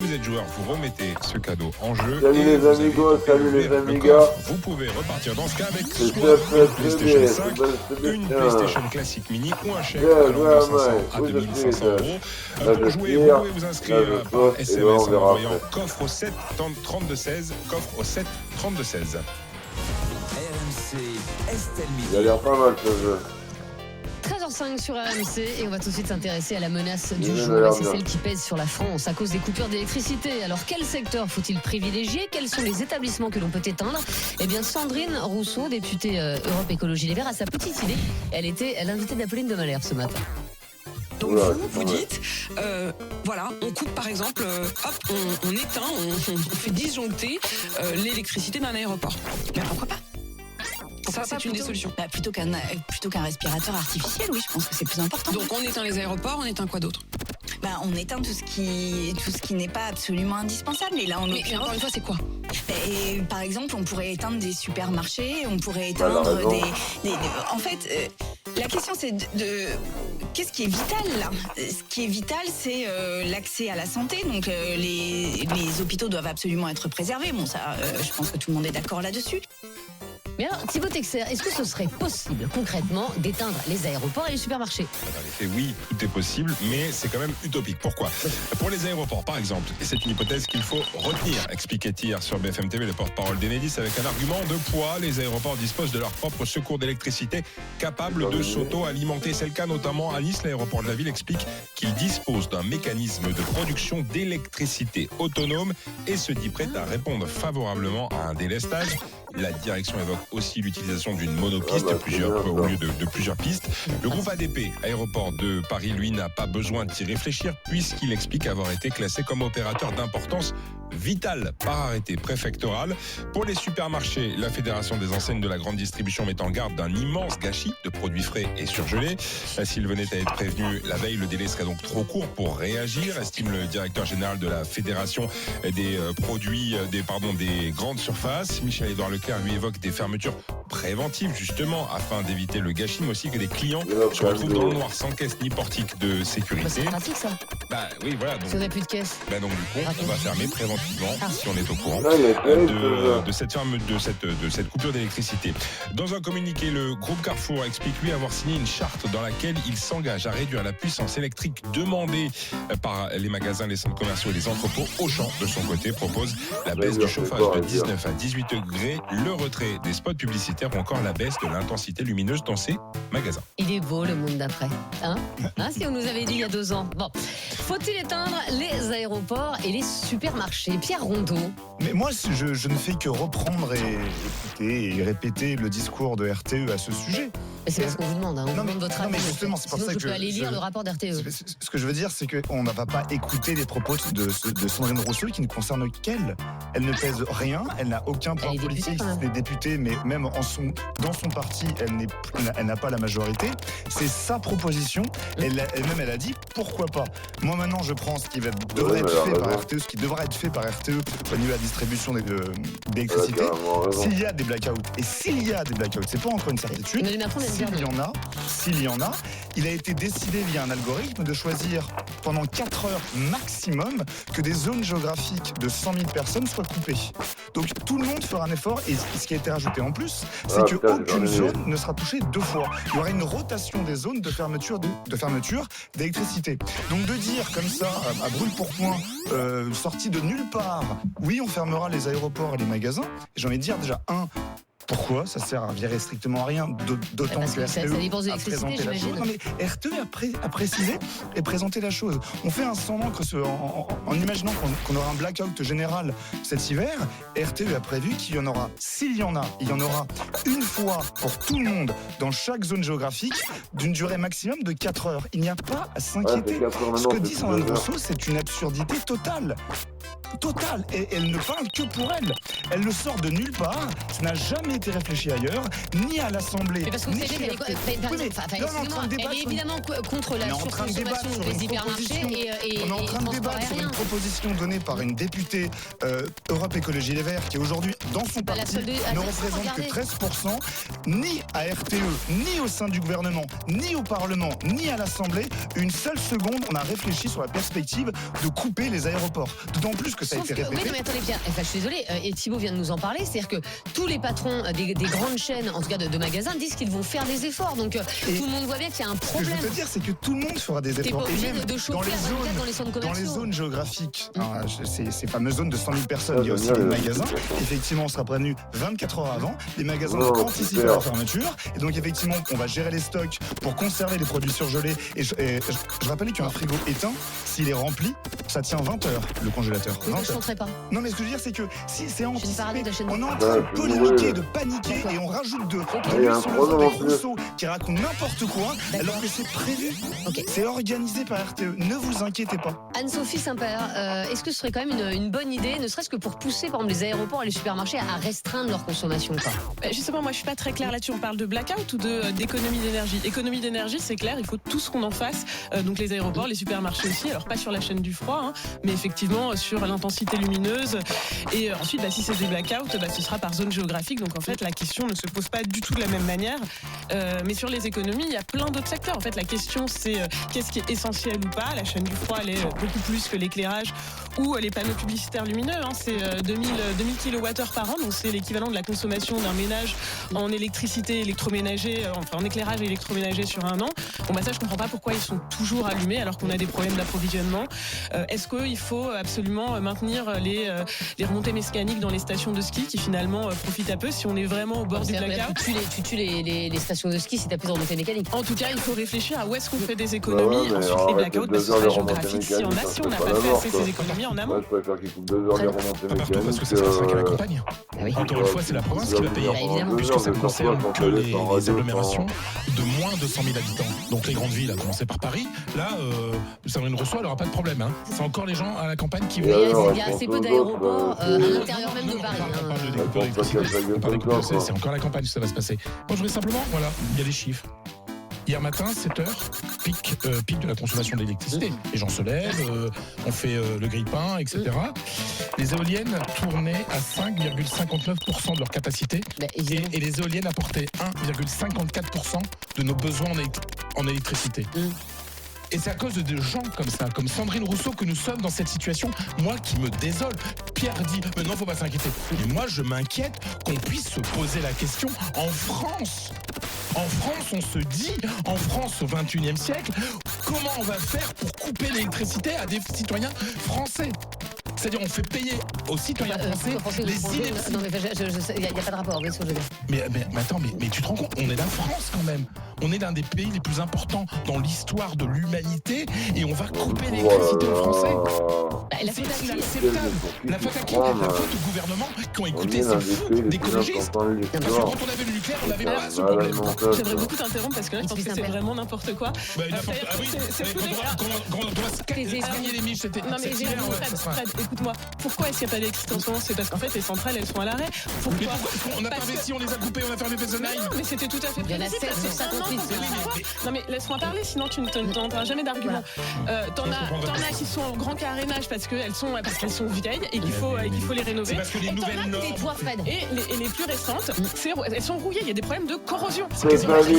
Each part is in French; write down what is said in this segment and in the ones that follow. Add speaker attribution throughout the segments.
Speaker 1: Vous êtes joueur, vous remettez ce cadeau en jeu.
Speaker 2: Salut les amigos, salut les amigas.
Speaker 1: Vous pouvez repartir dans ce cas avec
Speaker 2: C'est
Speaker 1: soit une PlayStation
Speaker 2: bien,
Speaker 1: 5,
Speaker 2: c'est
Speaker 1: une
Speaker 2: bien.
Speaker 1: PlayStation Classique Mini ou un chèque
Speaker 2: Bien,
Speaker 1: allant de 500 à
Speaker 2: ouais,
Speaker 1: 2500
Speaker 2: ouais.
Speaker 1: euros.
Speaker 2: Là,
Speaker 1: Pour
Speaker 2: je
Speaker 1: jouer,
Speaker 2: tire,
Speaker 1: vous pouvez vous inscrire
Speaker 2: là, je
Speaker 1: par
Speaker 2: saute, et
Speaker 1: SMS
Speaker 2: là, on
Speaker 1: en
Speaker 2: verra
Speaker 1: envoyant
Speaker 2: après.
Speaker 1: coffre au 7 32 16, coffre au 7 32 16.
Speaker 3: RMC, Estelle
Speaker 2: Il
Speaker 3: Midi.
Speaker 2: a l'air pas mal ce jeu.
Speaker 4: 13h05 sur RMC et on va tout de suite s'intéresser à la menace du
Speaker 2: Il a
Speaker 4: jour.
Speaker 2: l'air
Speaker 4: Et c'est
Speaker 2: bien.
Speaker 4: celle qui pèse sur la France à cause des coupures d'électricité. Alors quel secteur faut-il privilégier? Quels sont les établissements que l'on peut éteindre? Eh bien Sandrine Rousseau, députée Europe Écologie Les Verts, a sa petite idée. Elle était l'invitée d'Apolline de Malherbe ce matin.
Speaker 5: Donc
Speaker 2: Oula,
Speaker 5: vous
Speaker 2: ouais.
Speaker 5: dites, voilà, on coupe par exemple, on éteint, on fait disjoncter l'électricité d'un aéroport.
Speaker 6: Mais pourquoi pas?
Speaker 5: Ça, c'est une des solutions.
Speaker 6: Bah, plutôt qu'un respirateur artificiel, oui, je pense que c'est plus important.
Speaker 5: Donc on éteint les aéroports, on éteint quoi d'autre?
Speaker 6: Bah, on éteint tout ce qui n'est pas absolument indispensable. Et là, en
Speaker 5: Mais
Speaker 6: l'occurrence,
Speaker 5: encore une fois, c'est quoi?
Speaker 6: et, par exemple, on pourrait éteindre des supermarchés, on pourrait
Speaker 2: Bah, elle a
Speaker 6: éteindre
Speaker 2: raison.
Speaker 6: En fait, la question c'est qu'est-ce qui est vital là? Ce qui est vital, c'est l'accès à la santé. Donc les hôpitaux doivent absolument être préservés. Bon, ça, je pense que tout le monde est d'accord là-dessus.
Speaker 4: Mais alors Thibaut Texer, est-ce que ce serait possible concrètement d'éteindre les aéroports et les supermarchés?
Speaker 1: Dans les faits, oui, tout est possible, mais c'est quand même utopique. Pourquoi? Pour les aéroports, par exemple, et c'est une hypothèse qu'il faut retenir, expliquait hier sur BFM TV le porte-parole d'Enedis avec un argument de poids. Les aéroports disposent de leur propre secours d'électricité capable de s'auto-alimenter. C'est le cas notamment à Nice. L'aéroport de la ville explique qu'il dispose d'un mécanisme de production d'électricité autonome et se dit prêt à répondre favorablement à un délestage. La direction évoque aussi l'utilisation d'une monopiste
Speaker 2: Ah bah,
Speaker 1: au lieu de plusieurs pistes. Le groupe ADP, aéroport de Paris, lui, n'a pas besoin d'y réfléchir puisqu'il explique avoir été classé comme opérateur d'importance vitale par arrêté préfectoral. Pour les supermarchés, la Fédération des enseignes de la grande distribution met en garde d'un immense gâchis de produits frais et surgelés. S'il venait à être prévenu la veille, le délai serait donc trop court pour réagir, estime le directeur général de la Fédération des produits, des grandes surfaces. Michel-Édouard Leclerc lui évoque des fermetures préventives justement afin d'éviter le gâchis, mais aussi que les clients se retrouvent dans le noir sans caisse ni portique de
Speaker 4: Bah,
Speaker 1: sécurité.
Speaker 4: c'est pratique ça,
Speaker 1: Bah oui, voilà. Donc,
Speaker 4: si on n'a plus de caisse.
Speaker 1: donc du coup, on va fermer préventivement si on est au courant
Speaker 2: Là, il est terrible, ce jeu.
Speaker 1: de cette coupure d'électricité. Dans un communiqué, le groupe Carrefour explique lui avoir signé une charte dans laquelle il s'engage à réduire la puissance électrique demandée par les magasins, les centres commerciaux et les entrepôts. Auchan, de son côté, propose la baisse du chauffage de 19 à 18 degrés, le retrait des spots publicitaires ou encore la baisse de l'intensité lumineuse dans ces magasins.
Speaker 4: Il est beau le monde d'après, hein, si on nous avait dit il y a 2 ans. Bon, faut-il éteindre les aéroports et les supermarchés? Pierre Rondeau.
Speaker 7: Mais moi, je ne fais que reprendre et écouter et répéter le discours de RTE à ce sujet.
Speaker 4: Mais c'est pas ce qu'on vous demande, hein. On
Speaker 7: Non,
Speaker 4: vous
Speaker 7: mais-
Speaker 4: demande votre
Speaker 7: non,
Speaker 4: avis.
Speaker 7: mais justement, c'est pour
Speaker 4: Sinon,
Speaker 7: ça
Speaker 4: je
Speaker 7: que
Speaker 4: peux aller lire
Speaker 7: je-
Speaker 4: le rapport d'RTE.
Speaker 7: Ce que je veux dire, c'est qu'on ne va pas écouter les propos de Sandrine Rousseau qui ne concernent qu'elle. Elle ne pèse rien, elle n'a aucun pouvoir
Speaker 4: Elle est députée,
Speaker 7: politique,
Speaker 4: quand même.
Speaker 7: elle est députée, mais même dans son parti, elle n'a pas la majorité. C'est sa proposition. Elle-même, elle a dit pourquoi pas. Moi, maintenant, je prends ce qui devrait être fait par RTE, ce qui devra être fait par RTE au niveau de la distribution d'électricité. S'il y a des blackouts, et s'il y a des blackouts, c'est pas encore une certitude.
Speaker 4: Emmanuel Macron l'a dit
Speaker 7: S'il
Speaker 4: dernier.
Speaker 7: y en a, il a été décidé via un algorithme de choisir pendant 4 heures maximum que des zones géographiques de 100 000 personnes soient coupées. Donc tout le monde fera un effort et ce qui a été rajouté en plus, c'est qu'aucune zone ne sera touchée 2 fois. Il y aura une rotation des zones de fermeture d'électricité. Donc de dire comme ça, à brûle-pourpoint, sorti de nulle part, oui on fermera les aéroports et les magasins, et j'ai envie de dire déjà pourquoi? Ça sert à virer strictement à rien, d'autant
Speaker 4: Parce
Speaker 7: que
Speaker 4: que ça
Speaker 7: RTE
Speaker 4: dépense
Speaker 7: a
Speaker 4: d'électricité,
Speaker 7: présenté la
Speaker 4: j'imagine.
Speaker 7: chose. Non mais RTE a précisé et présenté la chose. On fait un semblant que en imaginant qu'on aura un blackout général cet hiver, RTE a prévu qu'il y en aura, s'il y en a, il y en aura une fois pour tout le monde dans chaque zone géographique d'une durée maximum de 4 heures. Il n'y a pas à s'inquiéter. Ce que dit Sandrine Rousseau, c'est une absurdité totale. totale. Et elle ne parle que pour elle. Elle le sort de nulle part. Ça n'a jamais été réfléchi ailleurs, ni à l'Assemblée.
Speaker 4: Mais parce que vous
Speaker 7: ni
Speaker 4: savez
Speaker 7: chez
Speaker 4: qu'elle est,
Speaker 7: RTE.
Speaker 4: par
Speaker 7: Oui, mais
Speaker 4: exemple,
Speaker 7: là, on est en train de
Speaker 4: elle
Speaker 7: débattre
Speaker 4: est
Speaker 7: sur une-
Speaker 4: évidemment contre la
Speaker 7: on est en train de débattre
Speaker 4: surconsommation
Speaker 7: sur
Speaker 4: des
Speaker 7: une
Speaker 4: hypermarchés
Speaker 7: proposition.
Speaker 4: et
Speaker 7: On est en train de
Speaker 4: transport
Speaker 7: débattre sur une
Speaker 4: aérien.
Speaker 7: proposition donnée par une députée Europe Écologie Les Verts qui aujourd'hui, dans son
Speaker 4: Bah, la
Speaker 7: parti,
Speaker 4: seule de-
Speaker 7: ne
Speaker 4: attends,
Speaker 7: représente que
Speaker 4: regardez.
Speaker 7: 13%, ni à RTE, ni au sein du gouvernement, ni au Parlement, ni à l'Assemblée. Une seule seconde, on a réfléchi sur la perspective de couper les aéroports. D'autant plus que ça a
Speaker 4: Sauf
Speaker 7: été
Speaker 4: que, oui,
Speaker 7: répété.
Speaker 4: non, mais attendez, Pierre, enfin, je suis désolée, et Thibaut vient de nous en parler, c'est-à-dire que tous les patrons des grandes chaînes, en tout cas de magasins, disent qu'ils vont faire des efforts. Donc
Speaker 7: Et
Speaker 4: tout le monde voit bien qu'il y a un
Speaker 7: Ce que je
Speaker 4: problème.
Speaker 7: veux te dire, c'est que tout le monde fera des
Speaker 4: T'es pas
Speaker 7: efforts. Et
Speaker 4: obligé
Speaker 7: même
Speaker 4: de chauffer à 24 dans les centres
Speaker 7: dans les
Speaker 4: commerciaux.
Speaker 7: zones géographiques, ces fameuses zones de 100 000 personnes, il y a aussi des magasins. Effectivement, on sera prévenu 24 heures avant. Les magasins
Speaker 2: Non,
Speaker 7: anticipent
Speaker 2: super.
Speaker 7: la fermeture. Et donc, effectivement, on va gérer les stocks pour conserver les produits surgelés. Et je rappelle qu'un frigo éteint, s'il est rempli, ça tient 20 heures, le congélateur.
Speaker 4: Oui,
Speaker 7: 20
Speaker 4: je ne
Speaker 7: heures.
Speaker 4: tenterai pas.
Speaker 7: Non, mais ce que je veux dire, c'est que si c'est
Speaker 4: parallèle
Speaker 7: anticipé,
Speaker 4: de la chaîne.
Speaker 7: on est en train de
Speaker 2: c'est
Speaker 7: polémiquer,
Speaker 2: bourré.
Speaker 7: de paniquer,
Speaker 4: D'accord.
Speaker 7: et on rajoute de
Speaker 2: Il y a un
Speaker 7: l'huile sur le
Speaker 2: chrono
Speaker 7: feu
Speaker 2: en
Speaker 7: avec
Speaker 2: plus.
Speaker 7: Rousseau qui raconte n'importe quoi,
Speaker 4: D'accord.
Speaker 7: alors que c'est prévu.
Speaker 4: Ok.
Speaker 7: C'est organisé par RTE. Ne vous inquiétez pas.
Speaker 4: Anne-Sophie Saint-Père, est-ce que ce serait quand même une bonne idée, ne serait-ce que pour pousser par exemple les aéroports et les supermarchés à restreindre leur consommation quoi.
Speaker 5: Justement, moi je suis pas très claire là-dessus. On parle de blackout ou d'économie d'énergie. Économie d'énergie, c'est clair, il faut tout ce qu'on en fasse. Donc les aéroports, les supermarchés aussi. Alors pas sur la chaîne du froid, hein, mais effectivement sur l'intensité lumineuse. Et ensuite, si c'est des blackouts, ce sera par zone géographique. Donc en fait, la question ne se pose pas du tout de la même manière. Mais sur les économies, il y a plein d'autres secteurs. En fait, la question c'est qu'est-ce qui est essentiel ou pas. La chaîne du froid, elle est beaucoup plus que l'éclairage ou les panneaux publicitaires lumineux. Hein, c'est 2000 kWh par an, donc c'est l'équivalent de la consommation d'un ménage en électricité électroménager, en éclairage électroménager sur un an. Bon ça je comprends pas pourquoi ils sont toujours allumés alors qu'on a des problèmes d'approvisionnement. Est-ce qu'il faut absolument maintenir les remontées mécaniques dans les stations de ski qui finalement profitent à peu si on est vraiment au bord du
Speaker 4: C'est-à-dire que
Speaker 5: blackout?
Speaker 4: tu tues les stations de ski si t'as plus de remontée mécanique.
Speaker 5: En tout cas, il faut réfléchir à où est-ce qu'on fait des économies.
Speaker 2: Bah ouais, mais
Speaker 5: Ensuite, les
Speaker 2: arrête
Speaker 5: blackouts,
Speaker 2: de
Speaker 5: ce
Speaker 2: deux heures
Speaker 5: sera
Speaker 2: de remontée
Speaker 5: géographique. Si on
Speaker 2: mécanique,
Speaker 5: a, si
Speaker 2: ça
Speaker 5: on n'a
Speaker 2: fait
Speaker 5: pas
Speaker 2: pas
Speaker 5: fait
Speaker 2: la
Speaker 5: assez
Speaker 2: mort,
Speaker 5: ces économies en amont.
Speaker 2: Moi, je préfère qu'ils coupent 2 heures les remontées
Speaker 1: Pas partout parce que ça se
Speaker 2: mécaniques.
Speaker 1: passera qu'à la campagne.
Speaker 4: Ah oui.
Speaker 1: Encore une fois, c'est la province qui va payer.
Speaker 4: Bah, évidemment.
Speaker 1: Puisque ça concerne que les agglomérations de moins de 100 000 habitants. Donc les grandes villes, à commencer par Paris. Là, Sandrine Rousseau, elle n'aura pas de problème. Hein. C'est encore les gens à la campagne qui vont.
Speaker 4: Mais
Speaker 2: alors,
Speaker 4: il y a
Speaker 2: elles
Speaker 4: assez
Speaker 2: sont
Speaker 4: peu
Speaker 2: aux
Speaker 4: d'aéroports
Speaker 2: autres,
Speaker 4: à
Speaker 2: c'est-
Speaker 4: l'intérieur même de Paris.
Speaker 1: On parle de
Speaker 4: hein.
Speaker 1: découpeurs
Speaker 2: Elles sont pas
Speaker 1: d'électricité.
Speaker 2: qu'elles
Speaker 1: On parle de
Speaker 2: gueule
Speaker 1: coupeurs,
Speaker 2: quoi.
Speaker 1: c'est encore la campagne que ça va se passer. Moi, je voudrais simplement, voilà, il y a les chiffres. Hier matin, 7h, pic de la consommation d'électricité. Les gens se lèvent, on fait le grille-pain, etc. Les éoliennes tournaient à 5,59% de leur capacité.
Speaker 4: Bah, évidemment.
Speaker 1: Et les éoliennes apportaient 1,54% de nos besoins en électricité. Et c'est à cause de gens comme ça, comme Sandrine Rousseau, que nous sommes dans cette situation. Moi qui me désole. Pierre dit, mais non, faut pas s'inquiéter. Mais moi, je m'inquiète qu'on puisse se poser la question en France. En France, on se dit, en France au XXIe siècle, comment on va faire pour couper l'électricité à des citoyens français? C'est-à-dire, on fait payer aux citoyens français les inepties.
Speaker 4: Non, mais il n'y a pas de rapport, bien sûr, je veux dire.
Speaker 1: Mais attends, mais tu te rends compte, on est la France quand même. On est l'un des pays les plus importants dans l'histoire de l'humanité et on va couper l'électricité aux Français.
Speaker 4: Bah, la
Speaker 1: C'est
Speaker 4: faute à qui
Speaker 1: inacceptable. La faute à qui? La faute au gouvernement qui ont écouté ces fous d'écologistes. Parce que quand on avait le nucléaire, on n'avait pas ce problème.
Speaker 5: J'aimerais beaucoup t'interrompre parce que là, je pense que c'est vraiment n'importe quoi.
Speaker 1: Bah, ah oui,
Speaker 5: C'est fou d'écart.
Speaker 1: quand on doit gagner les miches, c'était.
Speaker 5: Non mais
Speaker 1: cet hiver,
Speaker 5: Jérémy,
Speaker 1: ouais, ça sera-
Speaker 5: Fred, écoute-moi. Pourquoi est-ce qu'il n'y a pas d'électricité en ce moment? C'est parce qu'en fait les centrales elles sont à l'arrêt.
Speaker 1: Mais
Speaker 5: Pourquoi?
Speaker 1: pourquoi on n'a pas
Speaker 5: Parce que-
Speaker 1: investi, on les a coupés, on a fermé Fessenheim.
Speaker 5: Non, mais c'était tout à fait
Speaker 4: Il y en a
Speaker 5: prévisible.
Speaker 4: 7 sur
Speaker 5: C'est un an
Speaker 4: 58,
Speaker 5: qu'on
Speaker 4: c'est
Speaker 5: peut
Speaker 4: vrai.
Speaker 5: savoir. Non mais laisse-moi parler, sinon tu n'entendras jamais d'argument. T'en as qui sont en grand carénage parce qu'elles sont vieilles et qu'il faut les rénover.
Speaker 1: C'est parce que les
Speaker 5: Et t'en
Speaker 1: nouvelles
Speaker 5: as
Speaker 1: normes.
Speaker 4: Tais-toi, Fred.
Speaker 5: Et les plus récentes, elles sont rouillées, il y a des problèmes de corrosion.
Speaker 2: C'est pas lui,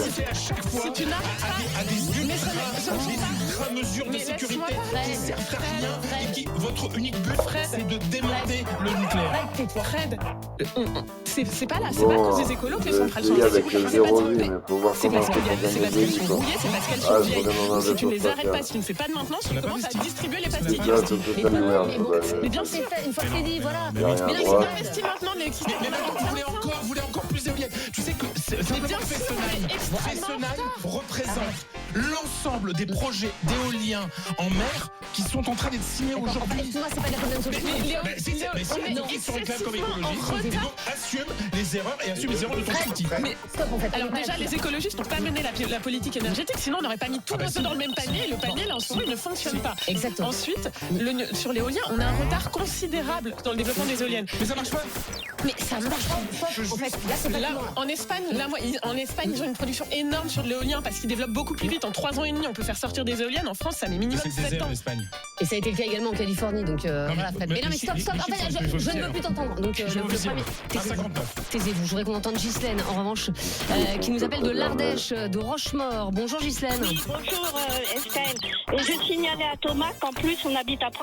Speaker 1: C'est à chaque fois
Speaker 5: Si tu n'as
Speaker 1: à des
Speaker 5: Mais ça ne-
Speaker 1: ultra mesures de
Speaker 5: Mais
Speaker 1: sécurité
Speaker 5: laisse-moi
Speaker 1: qui
Speaker 4: parler.
Speaker 1: servent à rien
Speaker 4: Fred.
Speaker 1: et qui, votre unique but,
Speaker 5: Fred.
Speaker 1: c'est de démonter le nucléaire.
Speaker 4: Fred, tais-toi.
Speaker 5: Fred, c'est pas là, c'est pas à cause des écolos que les centrales sont
Speaker 2: avec
Speaker 5: rouillées.
Speaker 2: le
Speaker 5: C'est pas
Speaker 2: zéro
Speaker 5: de-
Speaker 2: vie, mais faut voir
Speaker 5: C'est
Speaker 2: comment
Speaker 5: parce
Speaker 2: ça
Speaker 5: qu'elles
Speaker 2: fonctionne
Speaker 5: sont rouillées, c'est parce qu'elles sont
Speaker 2: Ah,
Speaker 5: vieilles.
Speaker 2: je voudrais
Speaker 5: Si tu ne les
Speaker 2: demander
Speaker 5: arrêtes pas, si tu ne fais pas de maintenance,
Speaker 1: On
Speaker 5: tu
Speaker 1: n'a pas
Speaker 5: commences à
Speaker 1: investi.
Speaker 5: distribuer les
Speaker 1: On n'a
Speaker 5: pastilles.
Speaker 1: pas
Speaker 2: Là,
Speaker 1: investi.
Speaker 2: tout
Speaker 4: Mais
Speaker 2: ça,
Speaker 4: bon,
Speaker 2: merde.
Speaker 4: mais bon,
Speaker 5: Mais bien sûr.
Speaker 4: une fois que c'est dit, voilà.
Speaker 1: Mais oui.
Speaker 5: Mais là,
Speaker 2: Ouais.
Speaker 5: c'est pas investi maintenant de l'électricité.
Speaker 1: Mais maintenant, vous voulez encore plus d'éoliennes. Tu sais que c'est simplement
Speaker 5: bien sûr,
Speaker 1: Fessenheim.
Speaker 5: mais extrêmement
Speaker 1: Fessenheim représente
Speaker 8: l'ensemble des projets d'éolien en mer qui sont en train d'être signés aujourd'hui.
Speaker 4: Excuse-moi, c'est pas de la bonne solution.
Speaker 8: Mais si se réclament comme écologistes, assume les erreurs et assume les erreurs de ton parti.
Speaker 4: Mais stop en fait.
Speaker 5: Alors déjà, les écologistes n'ont pas mené la politique énergétique, sinon on n'aurait pas mis tout le monde dans le même panier, et le panier, là, en ce moment, il ne fonctionne pas.
Speaker 4: Exactement.
Speaker 5: Ensuite, sur l'éolien, on a un retard considérable dans le développement des éoliennes.
Speaker 8: Mais ça marche pas.
Speaker 5: Mais ça marche pas.
Speaker 4: En fait, là, c'est pas
Speaker 5: Là,
Speaker 4: comment.
Speaker 5: en Espagne, ils ont une production énorme sur de l'éolien parce qu'ils développent beaucoup plus vite. En 3 ans et demi, on peut faire sortir des éoliennes. En France, ça met minimum
Speaker 8: C'est le
Speaker 5: 7
Speaker 8: désert
Speaker 5: ans.
Speaker 8: en Espagne.
Speaker 4: Et ça a été le cas également en Californie, donc voilà, Fred. Mais non, mais stop. En fait, je ne veux plus t'entendre. Donc, le premier. Taisez-vous. Je voudrais qu'on entende Ghislaine, en revanche, qui nous appelle de l'Ardèche, de Rochemort. Bonjour Ghislaine.
Speaker 9: Oui, bonjour Estelle. Et je signalais à Thomas qu'en plus on habite à proximité